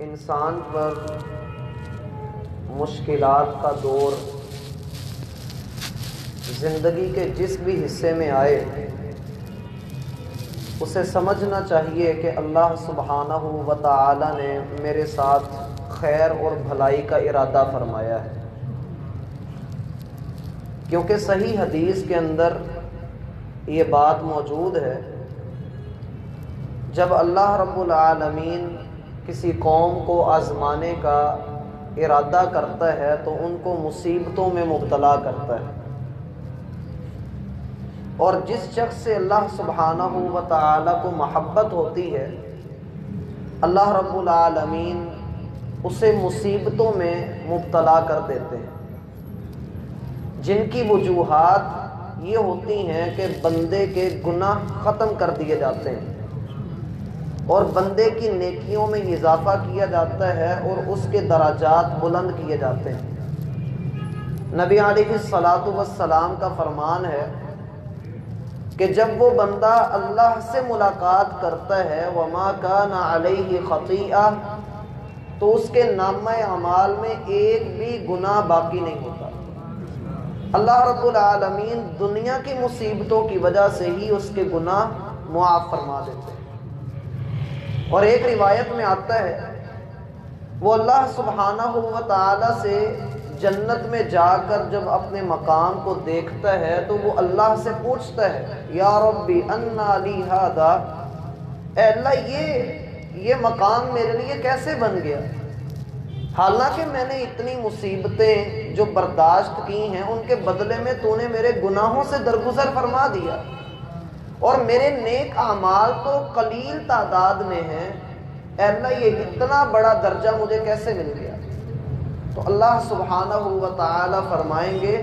انسان پر مشکلات کا دور زندگی کے جس بھی حصے میں آئے اسے سمجھنا چاہیے کہ اللہ سبحانہ و تعالی نے میرے ساتھ خیر اور بھلائی کا ارادہ فرمایا ہے، کیونکہ صحیح حدیث کے اندر یہ بات موجود ہے، جب اللہ رب العالمین کسی قوم کو آزمانے کا ارادہ کرتا ہے تو ان کو مصیبتوں میں مبتلا کرتا ہے، اور جس شخص سے اللہ سبحانہ و تعالی کو محبت ہوتی ہے اللہ رب العالمین اسے مصیبتوں میں مبتلا کر دیتے ہیں، جن کی وجوہات یہ ہوتی ہیں کہ بندے کے گناہ ختم کر دیے جاتے ہیں اور بندے کی نیکیوں میں اضافہ کیا جاتا ہے اور اس کے درجات بلند کیے جاتے ہیں۔ نبی علیہ الصلاۃ والسلام کا فرمان ہے کہ جب وہ بندہ اللہ سے ملاقات کرتا ہے وما کان علیہ خطیئہ تو اس کے نامہ اعمال میں ایک بھی گناہ باقی نہیں ہوتا۔ اللہ رب العالمین دنیا کی مصیبتوں کی وجہ سے ہی اس کے گناہ معاف فرما دیتے ہیں، اور ایک روایت میں آتا ہے وہ اللہ سبحانہ و تعالی سے جنت میں جا کر جب اپنے مقام کو دیکھتا ہے تو وہ اللہ سے پوچھتا ہے یا ربی انا لی ھذا، اے اللہ یہ مقام میرے لیے کیسے بن گیا، حالانکہ میں نے اتنی مصیبتیں جو برداشت کی ہیں ان کے بدلے میں تو نے میرے گناہوں سے درگزر فرما دیا اور میرے نیک اعمال تو قلیل تعداد میں ہیں، اے اللہ یہ اتنا بڑا درجہ مجھے کیسے مل گیا؟ تو اللہ سبحانہ و تعالی فرمائیں گے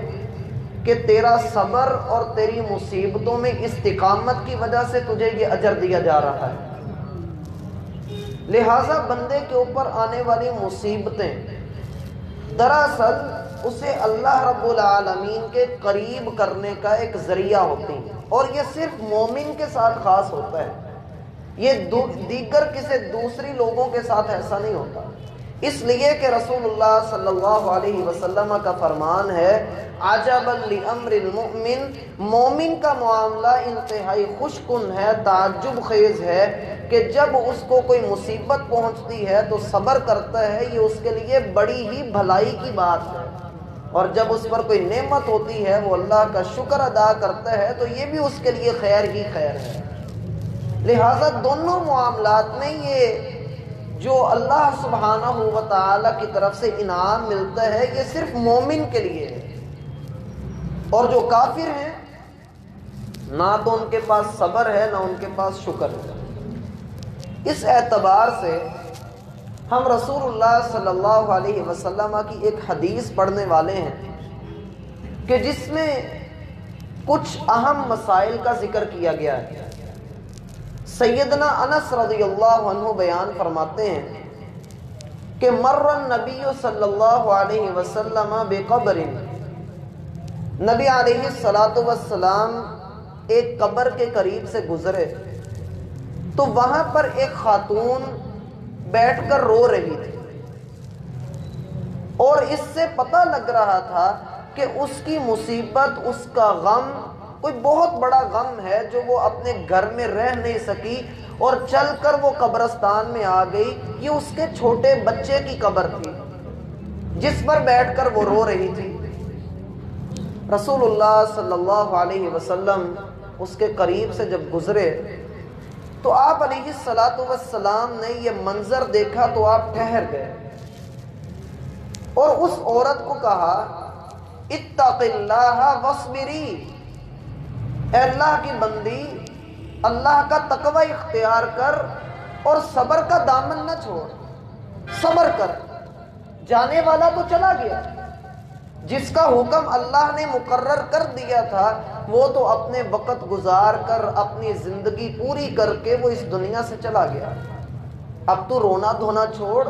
کہ تیرا صبر اور تیری مصیبتوں میں استقامت کی وجہ سے تجھے یہ اجر دیا جا رہا ہے۔ لہٰذا بندے کے اوپر آنے والی مصیبتیں دراصل اسے اللہ رب العالمین کے قریب کرنے کا ایک ذریعہ ہوتی ہیں، اور یہ صرف مومن کے ساتھ خاص ہوتا ہے، یہ دیگر کسی دوسری لوگوں کے ساتھ ایسا نہیں ہوتا، اس لیے کہ رسول اللہ صلی اللہ علیہ وسلم کا فرمان ہے عجبا لامر المؤمن، مومن کا معاملہ انتہائی خوش کن ہے، تعجب خیز ہے کہ جب اس کو کوئی مصیبت پہنچتی ہے تو صبر کرتا ہے، یہ اس کے لیے بڑی ہی بھلائی کی بات ہے، اور جب اس پر کوئی نعمت ہوتی ہے وہ اللہ کا شکر ادا کرتا ہے تو یہ بھی اس کے لیے خیر ہی خیر ہے۔ لہٰذا دونوں معاملات میں یہ جو اللہ سبحانہ و تعالی کی طرف سے انعام ملتا ہے یہ صرف مومن کے لیے ہے، اور جو کافر ہیں نہ تو ان کے پاس صبر ہے نہ ان کے پاس شکر ہے۔ اس اعتبار سے ہم رسول اللہ صلی اللہ علیہ وسلم کی ایک حدیث پڑھنے والے ہیں کہ جس میں کچھ اہم مسائل کا ذکر کیا گیا ہے۔ سیدنا انس رضی اللہ عنہ بیان فرماتے ہیں کہ مر النبی صلی اللہ علیہ وسلم بقبر، نبی علیہ الصلاۃ والسلام ایک قبر کے قریب سے گزرے تو وہاں پر ایک خاتون بیٹھ کر رو رہی تھی، اور اس سے پتہ لگ رہا تھا کہ اس کی مصیبت، اس کا غم کوئی بہت بڑا غم ہے جو وہ اپنے گھر میں رہ نہیں سکی اور چل کر وہ قبرستان میں آ گئی۔ یہ اس کے چھوٹے بچے کی قبر تھی جس پر بیٹھ کر وہ رو رہی تھی۔ رسول اللہ صلی اللہ علیہ وسلم اس کے قریب سے جب گزرے تو آپ علیہ الصلاۃ والسلام نے یہ منظر دیکھا تو آپ ٹھہر گئے اور اس عورت کو کہا اتق اللہ واصبری، اے اللہ کی بندی اللہ کا تقوی اختیار کر اور صبر کا دامن نہ چھوڑ، صبر کر، جانے والا تو چلا گیا، جس کا حکم اللہ نے مقرر کر دیا تھا وہ تو اپنے وقت گزار کر اپنی زندگی پوری کر کے وہ اس دنیا سے چلا گیا، اب تو رونا دھونا چھوڑ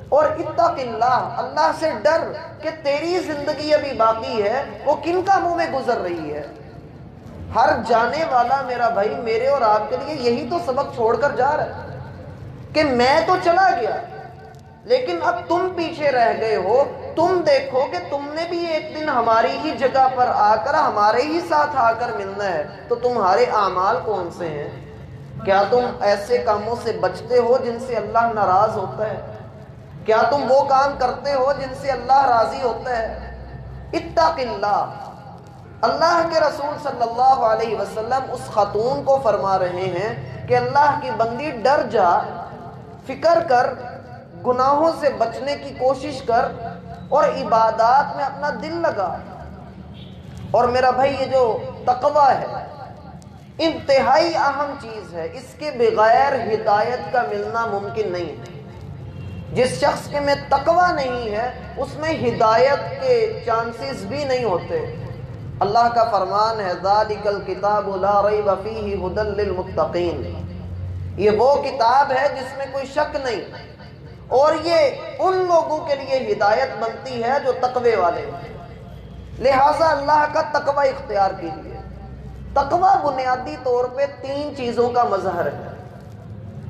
اور اتق اللہ، اللہ سے ڈر کہ تیری زندگی ابھی باقی ہے، وہ کن کاموں میں گزر رہی ہے۔ ہر جانے والا میرا بھائی میرے اور آپ کے لیے یہی تو سبق چھوڑ کر جا رہا ہے کہ میں تو چلا گیا لیکن اب تم پیچھے رہ گئے ہو. تم دیکھو کہ تم نے بھی ایک دن ہماری ہی جگہ پر آ کر ہمارے ہی ساتھ آ کر ملنا ہے. تو تمہارے اعمال کون سے ہیں؟ کیا تم ایسے کاموں سے بچتے ہو جن سے اللہ ناراض ہوتا ہے؟ کیا تم وہ کام کرتے ہو جن سے اللہ راضی ہوتا ہے؟ اتق اللہ. اللہ کے رسول صلی اللہ علیہ وسلم اس خاتون کو فرما رہے ہیں کہ اللہ کی بندی ڈر جا، فکر کر، گناہوں سے بچنے کی کوشش کر اور عبادات میں اپنا دل لگا. اور میرا بھائی یہ جو تقوی ہے انتہائی اہم چیز ہے، اس کے بغیر ہدایت کا ملنا ممکن نہیں ہے. جس شخص کے میں تقوی نہیں ہے اس میں ہدایت کے چانسز بھی نہیں ہوتے. اللہ کا فرمان ہے ذالک الکتاب لا ریب فیہ ھدی للمتقین. یہ وہ کتاب ہے جس میں کوئی شک نہیں، اور یہ ان لوگوں کے لیے ہدایت بنتی ہے جو تقوی والے ہیں. لہٰذا اللہ کا تقوی اختیار کیجیے. تقوی بنیادی طور پہ 3 چیزوں کا مظہر ہے.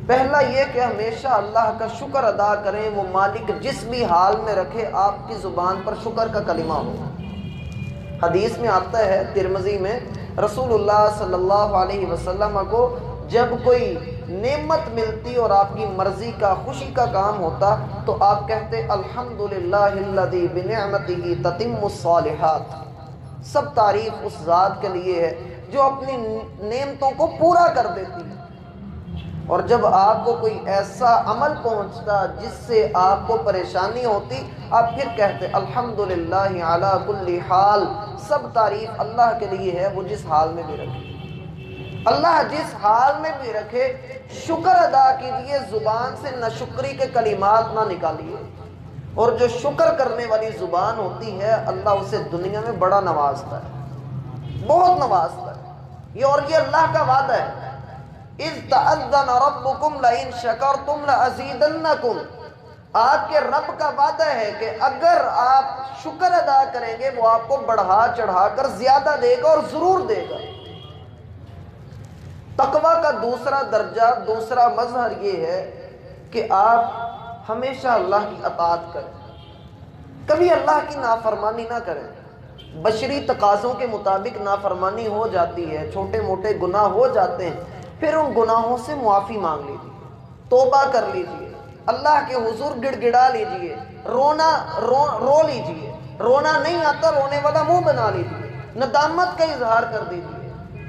پہلا یہ کہ ہمیشہ اللہ کا شکر ادا کریں. وہ مالک جس بھی حال میں رکھے آپ کی زبان پر شکر کا کلمہ ہو. حدیث میں آتا ہے ترمذی میں، رسول اللہ صلی اللہ علیہ وسلم کو جب کوئی نعمت ملتی اور آپ کی مرضی کا، خوشی کا کام ہوتا تو آپ کہتے الحمدللہ الذی بنعمتہ تتم الصالحات. سب تعریف اس ذات کے لیے ہے جو اپنی نعمتوں کو پورا کر دیتی ہے. اور جب آپ کو کوئی ایسا عمل پہنچتا جس سے آپ کو پریشانی ہوتی، آپ پھر کہتے الحمدللہ علی کل حال. سب تعریف اللہ کے لیے ہے، وہ جس حال میں بھی رکھے. اللہ جس حال میں بھی رکھے شکر ادا کیجیے. زبان سے ناشکری کے کلمات نہ نکالیے. اور جو شکر کرنے والی زبان ہوتی ہے اللہ اسے دنیا میں بڑا نوازتا ہے، بہت نوازتا ہے. اور یہ اللہ کا وعدہ ہے، اذ تأذن ربکم لئن شکرتم لأزیدنکم. آپ کے رب کا وعدہ ہے کہ اگر آپ شکر ادا کریں گے وہ آپ کو بڑھا چڑھا کر زیادہ دے گا اور ضرور دے گا. تقوی کا دوسرا درجہ، دوسرا مظہر یہ ہے کہ آپ ہمیشہ اللہ کی اطاعت کریں، کبھی اللہ کی نافرمانی نہ کریں. بشری تقاضوں کے مطابق نافرمانی ہو جاتی ہے، چھوٹے موٹے گناہ ہو جاتے ہیں، پھر ان گناہوں سے معافی مانگ لیجیے، توبہ کر لیجیے، اللہ کے حضور گڑ گڑا لیجیے، رو لیجیے. رونا نہیں آتا رونے والا منہ بنا لیجیے، ندامت کا اظہار کر دیجیے.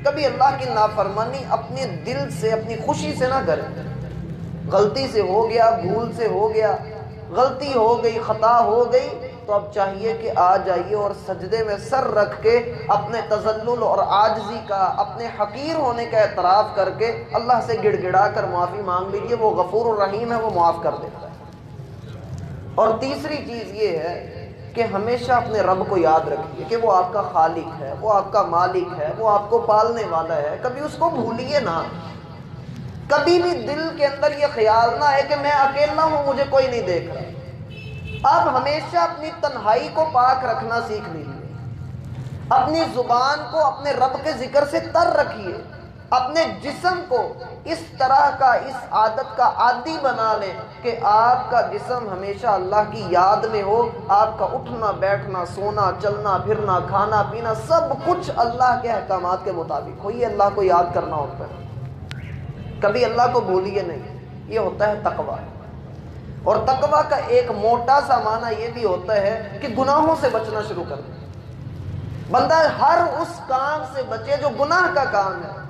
کبھی اللہ کی نافرمانی اپنے دل سے، اپنی خوشی سے نہ کریں. غلطی سے ہو گیا، بھول سے ہو گیا، غلطی ہو گئی، خطا ہو گئی، تو اب چاہیے کہ آ جائیے اور سجدے میں سر رکھ کے اپنے تذلل اور عاجزی کا، اپنے حقیر ہونے کا اعتراف کر کے اللہ سے گڑ گڑا کر معافی مانگ لیجیے. وہ غفور الرحیم ہے، وہ معاف کر دیتا ہے. اور تیسری چیز یہ ہے کہ ہمیشہ اپنے رب کو یاد رکھیے کہ وہ آپ کا خالق ہے، وہ آپ کا مالک ہے، وہ آپ کو پالنے والا ہے. کبھی اس کو بھولیے نہ. کبھی بھی دل کے اندر یہ خیال نہ ہے کہ میں اکیلا ہوں، مجھے کوئی نہیں دیکھ رہا. آپ ہمیشہ اپنی تنہائی کو پاک رکھنا سیکھ لیجیے. اپنی زبان کو اپنے رب کے ذکر سے تر رکھیے. اپنے جسم کو اس طرح کا، اس عادت کا عادی بنا لیں کہ آپ کا جسم ہمیشہ اللہ کی یاد میں ہو. آپ کا اٹھنا بیٹھنا، سونا چلنا پھرنا، کھانا پینا سب کچھ اللہ کے احکامات کے مطابق ہو. یہ اللہ کو یاد کرنا ہوتا ہے. کبھی اللہ کو بھولیے نہیں. یہ ہوتا ہے تقوی. اور تقوی کا ایک موٹا سا معنی یہ بھی ہوتا ہے کہ گناہوں سے بچنا شروع کر دیں. بندہ ہر اس کام سے بچے جو گناہ کا کام ہے.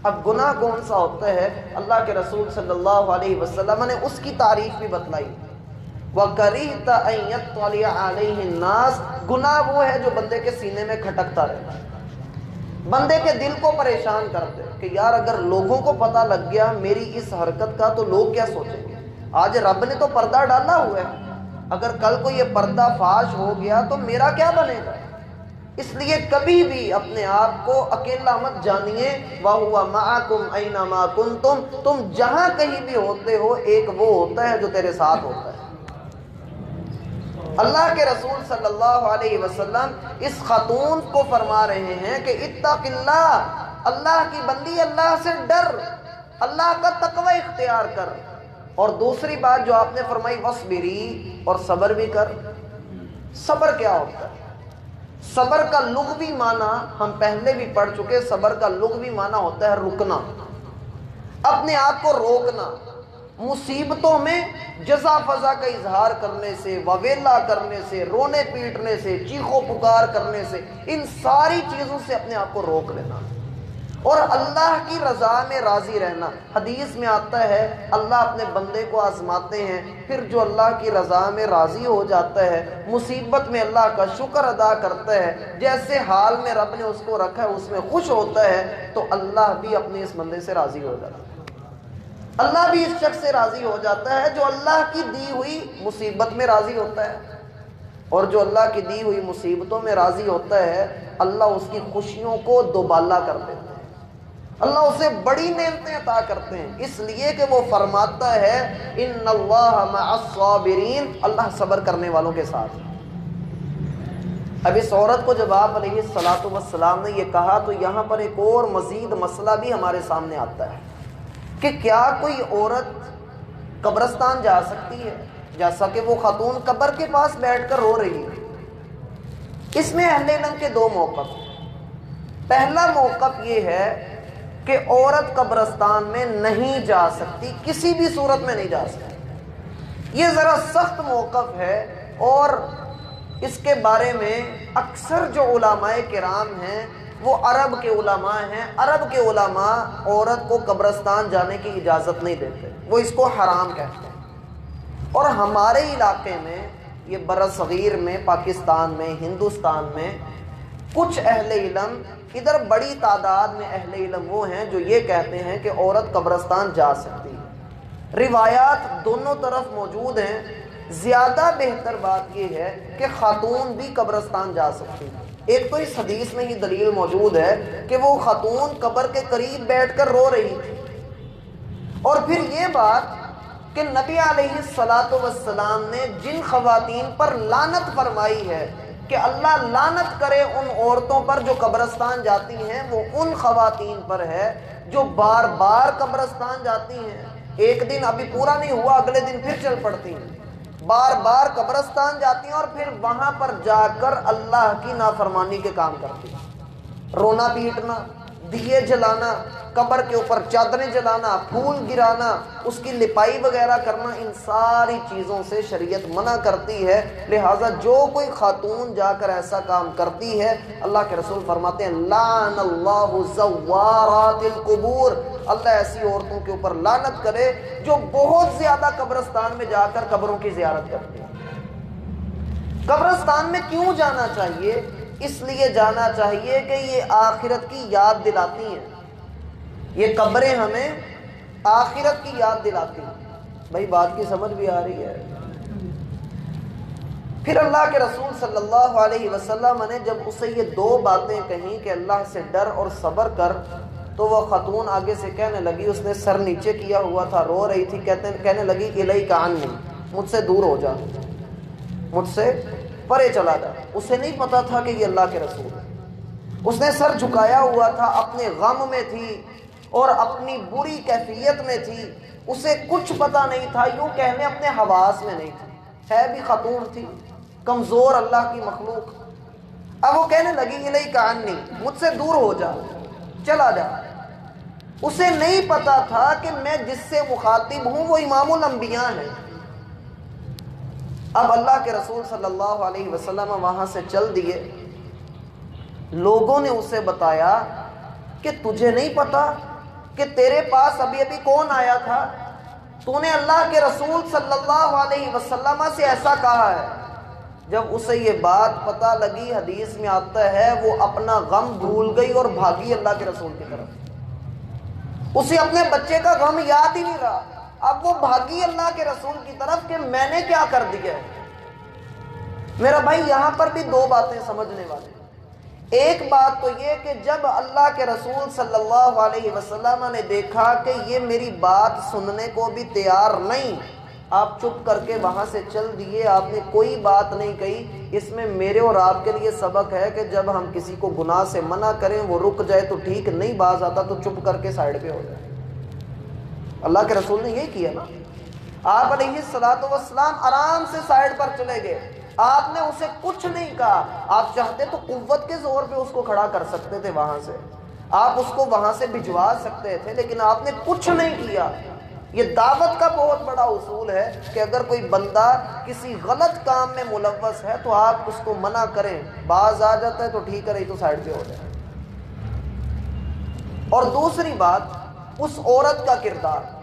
اب گناہ کون سا ہوتا ہے؟ اللہ کے رسول صلی اللہ علیہ وسلم نے اس کی تعریف بھی بتلائی. وَكَرِهْتَ أَن يَطَّلِعَ عَلَيْهِ النَّاسِ. گناہ وہ ہے جو بندے کے سینے میں کھٹکتا رہتا ہے، بندے کے دل کو پریشان کرتے کہ یار اگر لوگوں کو پتہ لگ گیا میری اس حرکت کا تو لوگ کیا سوچیں گے. آج رب نے تو پردہ ڈالا ہوا ہے، اگر کل کو یہ پردہ فاش ہو گیا تو میرا کیا بنے گا. اس لیے کبھی بھی اپنے آپ کو اکیلا مت جانیے. وَهُوَ مَعَكُمْ أَيْنَمَا كُنْتُمْ. تم جہاں کہیں بھی ہوتے ہو ایک وہ ہوتا ہے جو تیرے ساتھ ہوتا ہے. اللہ کے رسول صلی اللہ علیہ وسلم اس خاتون کو فرما رہے ہیں کہ اتق اللہ، اللہ کی بندی اللہ سے ڈر، اللہ کا تقوی اختیار کر. اور دوسری بات جو آپ نے فرمائی وصبری، اور صبر بھی کر۔ صبر کیا ہوتا ہے؟ صبر کا لغوی معنی ہم پہلے بھی پڑھ چکے، صبر کا لغوی معنی ہوتا ہے رکنا، اپنے آپ کو روکنا، مصیبتوں میں جزا فضا کا اظہار کرنے سے، وویلا کرنے سے، رونے پیٹنے سے، چیخو پکار کرنے سے، ان ساری چیزوں سے اپنے آپ کو روک لینا اور اللہ کی رضا میں راضی رہنا۔ حدیث میں آتا ہے اللہ اپنے بندے کو آزماتے ہیں، پھر جو اللہ کی رضا میں راضی ہو جاتا ہے، مصیبت میں اللہ کا شکر ادا کرتا ہے، جیسے حال میں رب نے اس کو رکھا ہے اس میں خوش ہوتا ہے، تو اللہ بھی اپنے اس بندے سے راضی ہو جاتا ہے۔ اللہ بھی اس شخص سے راضی ہو جاتا ہے جو اللہ کی دی ہوئی مصیبت میں راضی ہوتا ہے، اور جو اللہ کی دی ہوئی مصیبتوں میں راضی ہوتا ہے اللہ اس کی خوشیوں کو دوبالا کر دیتا ہے، اللہ اسے بڑی نعمتیں عطا کرتے ہیں، اس لیے کہ وہ فرماتا ہے ان اللہ مع الصابرین، اللہ صبر کرنے والوں کے ساتھ۔ اب اس عورت کو جب آپ علیہ الصلاۃ والسلام نے یہ کہا تو یہاں پر ایک اور مزید مسئلہ بھی ہمارے سامنے آتا ہے کہ کیا کوئی عورت قبرستان جا سکتی ہے؟ جیسا کہ وہ خاتون قبر کے پاس بیٹھ کر رو رہی ہے۔ اس میں اہل علم کے دو موقف ہیں۔ پہلا موقف یہ ہے کہ عورت قبرستان میں نہیں جا سکتی، کسی بھی صورت میں نہیں جا سکتی۔ یہ ذرا سخت موقف ہے، اور اس کے بارے میں اکثر جو علماء کرام ہیں وہ عرب کے علماء ہیں۔ عرب کے علماء عورت کو قبرستان جانے کی اجازت نہیں دیتے، وہ اس کو حرام کہتے ہیں۔ اور ہمارے علاقے میں، یہ برصغیر میں، پاکستان میں، ہندوستان میں، کچھ اہل علم، ادھر بڑی تعداد میں اہل علم وہ ہیں جو یہ کہتے ہیں کہ عورت قبرستان جا سکتی ہے۔ روایات دونوں طرف موجود ہیں، زیادہ بہتر بات یہ ہے کہ خاتون بھی قبرستان جا سکتی ہے۔ ایک تو اس حدیث میں ہی دلیل موجود ہے کہ وہ خاتون قبر کے قریب بیٹھ کر رو رہی تھی، اور پھر یہ بات کہ نبی علیہ الصلاۃ والسلام نے جن خواتین پر لعنت فرمائی ہے کہ اللہ لعنت کرے ان عورتوں پر جو قبرستان جاتی ہیں، وہ ان خواتین پر ہے جو بار بار قبرستان جاتی ہیں، ایک دن ابھی پورا نہیں ہوا اگلے دن پھر چل پڑتی ہیں، بار بار قبرستان جاتی ہیں اور پھر وہاں پر جا کر اللہ کی نافرمانی کے کام کرتی ہیں، رونا پیٹنا، دیے جلانا، قبر کے اوپر چادریں جلانا، پھول گرانا، اس کی لپائی وغیرہ کرنا، ان ساری چیزوں سے شریعت منع کرتی ہے۔ لہٰذا جو کوئی خاتون جا کر ایسا کام کرتی ہے، اللہ کے رسول فرماتے ہیں لعن اللہ زوارات القبور، اللہ ایسی عورتوں کے اوپر لعنت کرے جو بہت زیادہ قبرستان میں جا کر قبروں کی زیارت کرتی ہیں۔ قبرستان میں کیوں جانا چاہیے؟ اس لیے جانا چاہیے کہ یہ آخرت کی یاد دلاتی ہیں، یہ قبریں ہمیں آخرت کی یاد دلاتی ہیں۔ بھائی بات کی سمجھ بھی آ رہی ہے؟ پھر اللہ کے رسول صلی اللہ علیہ وسلم نے جب اسے یہ دو باتیں کہیں کہ اللہ سے ڈر اور صبر کر، تو وہ خاتون آگے سے کہنے لگی، اس نے سر نیچے کیا ہوا تھا، رو رہی تھی، کہنے لگی الیک عنی، مجھ سے دور ہو جا، مجھ سے پرے چلا جا۔ اسے نہیں پتا تھا کہ یہ اللہ کے رسول ہے، اس نے سر جھکایا ہوا تھا، اپنے غم میں تھی اور اپنی بری کیفیت میں تھی، اسے کچھ پتا نہیں تھا، یوں کہنے اپنے حواس میں نہیں تھی، ہے بھی خاتون تھی، کمزور اللہ کی مخلوق۔ اب وہ کہنے لگی الیک عنی، مجھ سے دور ہو جا، چلا جا۔ اسے نہیں پتا تھا کہ میں جس سے مخاطب ہوں وہ امام الانبیاء ہیں۔ اب اللہ کے رسول صلی اللہ علیہ وسلم وہاں سے چل دیے، لوگوں نے اسے بتایا کہ تجھے نہیں پتا کہ تیرے پاس ابھی ابھی کون آیا تھا، تو نے اللہ کے رسول صلی اللہ علیہ وسلم سے ایسا کہا ہے۔ جب اسے یہ بات پتہ لگی، حدیث میں آتا ہے وہ اپنا غم بھول گئی اور بھاگی اللہ کے رسول کی طرف، اسے اپنے بچے کا غم یاد ہی نہیں رہا، اب وہ بھاگی اللہ کے رسول کی طرف کہ میں نے کیا کر دیا ہے۔ میرا بھائی یہاں پر بھی دو باتیں سمجھنے والے، ایک بات تو یہ کہ جب اللہ کے رسول صلی اللہ علیہ وسلم نے دیکھا کہ یہ میری بات سننے کو بھی تیار نہیں، آپ چپ کر کے وہاں سے چل دیے، آپ نے کوئی بات نہیں کہی۔ اس میں میرے اور آپ کے لیے سبق ہے کہ جب ہم کسی کو گناہ سے منع کریں وہ رک جائے تو ٹھیک، نہیں باز آتا تو چپ کر کے سائڈ پہ ہو جائے۔ اللہ کے رسول نے یہی کیا نا، آپ علیہ السلام آرام سے سائڈ پر چلے گئے، آپ نے اسے کچھ نہیں کہا۔ آپ چاہتے تو قوت کے زور پہ اس کو کھڑا کر سکتے تھے، وہاں سے آپ اس کو وہاں سے بھجوا سکتے تھے، لیکن آپ نے کچھ نہیں کیا۔ یہ دعوت کا بہت بڑا اصول ہے کہ اگر کوئی بندہ کسی غلط کام میں ملوث ہے تو آپ اس کو منع کریں، باز آ جاتا ہے تو ٹھیک ہے، نہیں تو سائڈ پہ ہو جائے۔ اور دوسری بات اس عورت کا کردار،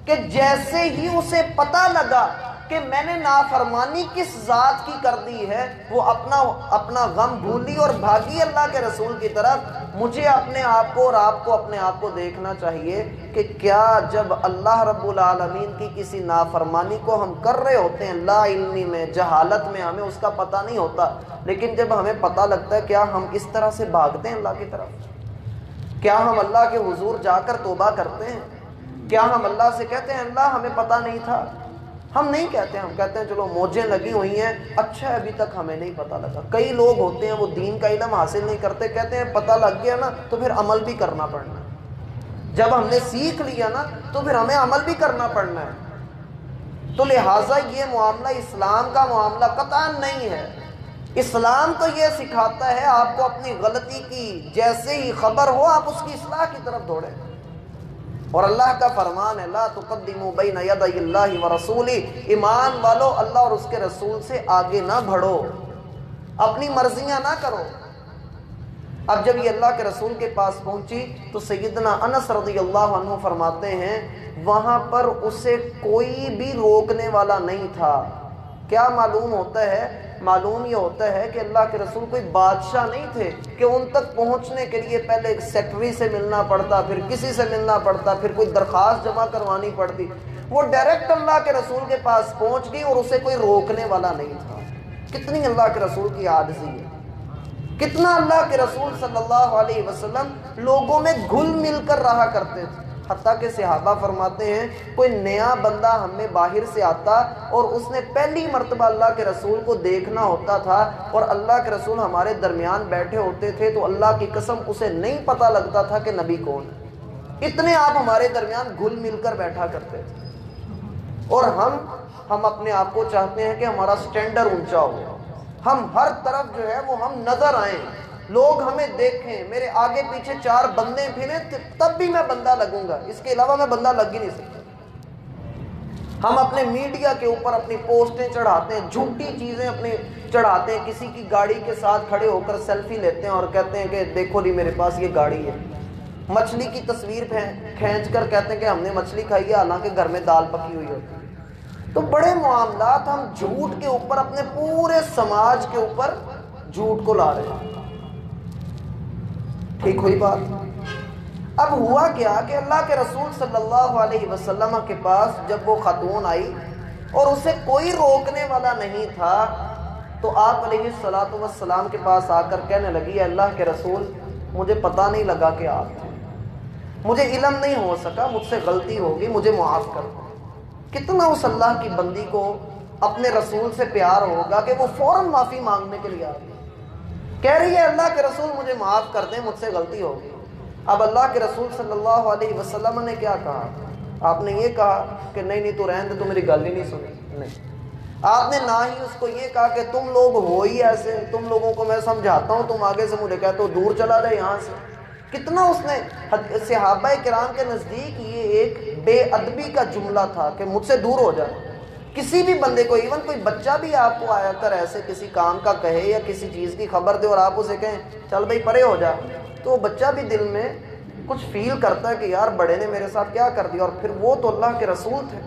کہ جیسے ہی اسے پتہ لگا کہ میں نے نافرمانی کس ذات کی کر دی ہے، وہ اپنا غم بھولی اور بھاگی اللہ کے رسول کی طرف۔ مجھے اپنے آپ کو اور آپ کو اپنے آپ کو دیکھنا چاہیے کہ کیا جب اللہ رب العالمین کی کسی نافرمانی کو ہم کر رہے ہوتے ہیں لا علمی میں، جہالت میں، ہمیں اس کا پتہ نہیں ہوتا، لیکن جب ہمیں پتہ لگتا ہے کیا ہم اس طرح سے بھاگتے ہیں اللہ کی طرف؟ کیا ہم اللہ کے حضور جا کر توبہ کرتے ہیں؟ کیا ہم اللہ سے کہتے ہیں اللہ ہمیں پتہ نہیں تھا؟ ہم نہیں کہتے، ہم کہتے ہیں چلو موجیں لگی ہوئی ہیں، اچھا ابھی تک ہمیں نہیں پتہ لگا۔ کئی لوگ ہوتے ہیں وہ دین کا علم حاصل نہیں کرتے، کہتے ہیں پتہ لگ گیا نا تو پھر عمل بھی کرنا پڑنا ہے، جب ہم نے سیکھ لیا نا تو پھر ہمیں عمل بھی کرنا پڑنا ہے۔ تو لہٰذا یہ معاملہ اسلام کا معاملہ قطعاً نہیں ہے۔ اسلام تو یہ سکھاتا ہے آپ کو اپنی غلطی کی جیسے ہی خبر ہو آپ اس کی اصلاح کی طرف دوڑیں، اور اللہ کا فرمان ہے لا تقدموا بین یدی اللہ ورسولہ، ایمان والو اللہ اور اس کے رسول سے آگے نہ بڑھو، اپنی مرضیاں نہ کرو۔ اب جب یہ اللہ کے رسول کے پاس پہنچی تو سیدنا انس رضی اللہ عنہ فرماتے ہیں وہاں پر اسے کوئی بھی روکنے والا نہیں تھا۔ کیا معلوم ہوتا ہے؟ معلوم یہ ہوتا ہے کہ اللہ کے رسول کوئی بادشاہ نہیں تھے کہ ان تک پہنچنے کے لیے پہلے ایک سیکٹری سے ملنا پڑتا، پھر کسی سے ملنا پڑتا، پھر کوئی درخواست جمع کروانی پڑتی۔ وہ ڈائریکٹ اللہ کے رسول کے پاس پہنچ گئی اور اسے کوئی روکنے والا نہیں تھا۔ کتنی اللہ کے رسول کی عاجزی ہے، کتنا اللہ کے رسول صلی اللہ علیہ وسلم لوگوں میں گھل مل کر رہا کرتے تھے۔ حتیٰ کہ صحابہ فرماتے ہیں کوئی نیا بندہ ہم میں باہر سے آتا اور اس نے پہلی مرتبہ اللہ کے رسول کو دیکھنا ہوتا تھا اور اللہ کے رسول ہمارے درمیان بیٹھے ہوتے تھے تو اللہ کی قسم اسے نہیں پتہ لگتا تھا کہ نبی کون ہے، اتنے آپ ہمارے درمیان گھل مل کر بیٹھا کرتے تھے۔ اور ہم اپنے آپ کو چاہتے ہیں کہ ہمارا سٹینڈر اونچا ہو، ہم ہر طرف جو ہے وہ ہم نظر آئیں، لوگ ہمیں دیکھیں، میرے آگے پیچھے چار بندے پھریں تب بھی میں بندہ لگوں گا، اس کے علاوہ میں بندہ لگ ہی نہیں سکتا۔ ہم اپنے میڈیا کے اوپر اپنی پوسٹیں چڑھاتے ہیں، جھوٹی چیزیں اپنی چڑھاتے ہیں، کسی کی گاڑی کے ساتھ کھڑے ہو کر سیلفی لیتے ہیں اور کہتے ہیں کہ دیکھو جی میرے پاس یہ گاڑی ہے، مچھلی کی تصویر کھینچ کر کہتے ہیں کہ ہم نے مچھلی کھائی ہے، حالانکہ گھر میں دال پکی ہوئی ہوتی ہے۔ تو بڑے معاملات ہم جھوٹ کے اوپر اپنے پورے سماج کے اوپر جھوٹ کو لا رہے ہیں۔ ٹھیک ہوئی بات؟ اب ہوا کیا کہ اللہ کے رسول صلی اللہ علیہ وسلم کے پاس جب وہ خاتون آئی اور اسے کوئی روکنے والا نہیں تھا تو آپ علیہ السلام کے پاس آ کر کہنے لگی اللہ کے رسول مجھے پتہ نہیں لگا کہ آپ تھے، مجھے علم نہیں ہو سکا، مجھ سے غلطی ہوگی، مجھے معاف کر دو۔ کتنا اس اللہ کی بندی کو اپنے رسول سے پیار ہوگا کہ وہ فوراً معافی مانگنے کے لیے آ گئی، کہہ رہی ہے اللہ کے رسول مجھے معاف کر دیں، مجھ سے غلطی ہوگی۔ اب اللہ کے رسول صلی اللہ علیہ وسلم نے کیا کہا؟ آپ نے یہ کہا کہ نہیں تو رہنے دے، تو میری گل ہی نہیں سنی، نہیں۔ آپ نے نہ ہی اس کو یہ کہا کہ تم لوگ ہو ہی ایسے، تم لوگوں کو میں سمجھاتا ہوں، تم آگے سے مجھے کہتے ہو دور چلا جائے یہاں سے۔ کتنا اس نے صحابہ کرام کے نزدیک یہ ایک بے ادبی کا جملہ تھا کہ مجھ سے دور ہو جائے۔ کسی بھی بندے کو، ایون کوئی بچہ بھی آپ کو آیا کر ایسے کسی کام کا کہے یا کسی چیز کی خبر دے اور آپ اسے کہیں چل بھائی پرے ہو جا، تو وہ بچہ بھی دل میں کچھ فیل کرتا ہے کہ یار بڑے نے میرے ساتھ کیا کر دیا، اور پھر وہ تو اللہ کے رسول تھے۔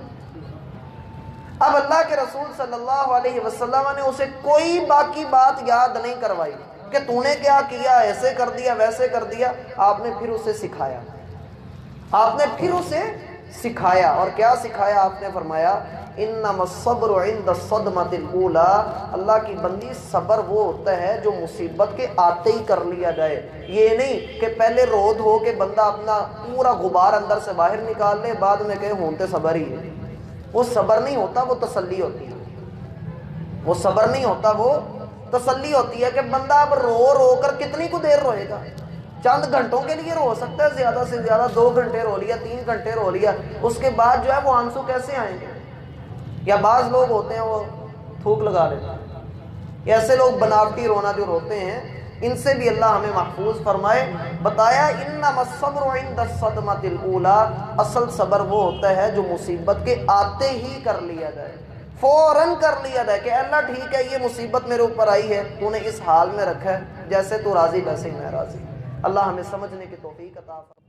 اب اللہ کے رسول صلی اللہ علیہ وسلم نے اسے کوئی باقی بات یاد نہیں کروائی کہ تو نے کیا کیا، ایسے کر دیا ویسے کر دیا۔ آپ نے پھر اسے سکھایا، آپ نے پھر اسے سکھایا، اور کیا سکھایا؟ آپ نے فرمایا انما الصبر عند الصدمۃ الاولى، اللہ کی بندی صبر وہ ہوتا ہے جو مصیبت کے آتے ہی کر لیا جائے۔ یہ نہیں کہ پہلے رو دھو کے بندہ اپنا پورا غبار اندر سے باہر نکال لے بعد میں کہے ہونتے صبر ہی ہے۔ وہ صبر نہیں ہوتا، وہ تسلی ہوتی ہے۔ وہ صبر نہیں ہوتا، وہ تسلی ہوتی ہے کہ بندہ اب رو رو کر کتنی کو دیر روئے گا، چند گھنٹوں کے لیے رو سکتا ہے، زیادہ سے زیادہ 2 گھنٹے رو لیا، 3 گھنٹے رو لیا، اس کے بعد جو ہے وہ آنسو کیسے آئیں گے؟ یا بعض لوگ ہوتے ہیں وہ تھوک لگا لیتے ہیں، ایسے لوگ بناوٹی رونا جو روتے ہیں، ان سے بھی اللہ ہمیں محفوظ فرمائے۔ بتایا انما الصبر عند الصدمۃ الاولی، اصل صبر وہ ہوتا ہے جو مصیبت کے آتے ہی کر لیا جائے، فوراً کر لیا جائے کہ اللہ ٹھیک ہے یہ مصیبت میرے اوپر آئی ہے، تو نے اس حال میں رکھا ہے، جیسے تو راضی ویسے ہی میں راضی۔ اللہ ہمیں سمجھنے کی توفیق عطا فرمائے۔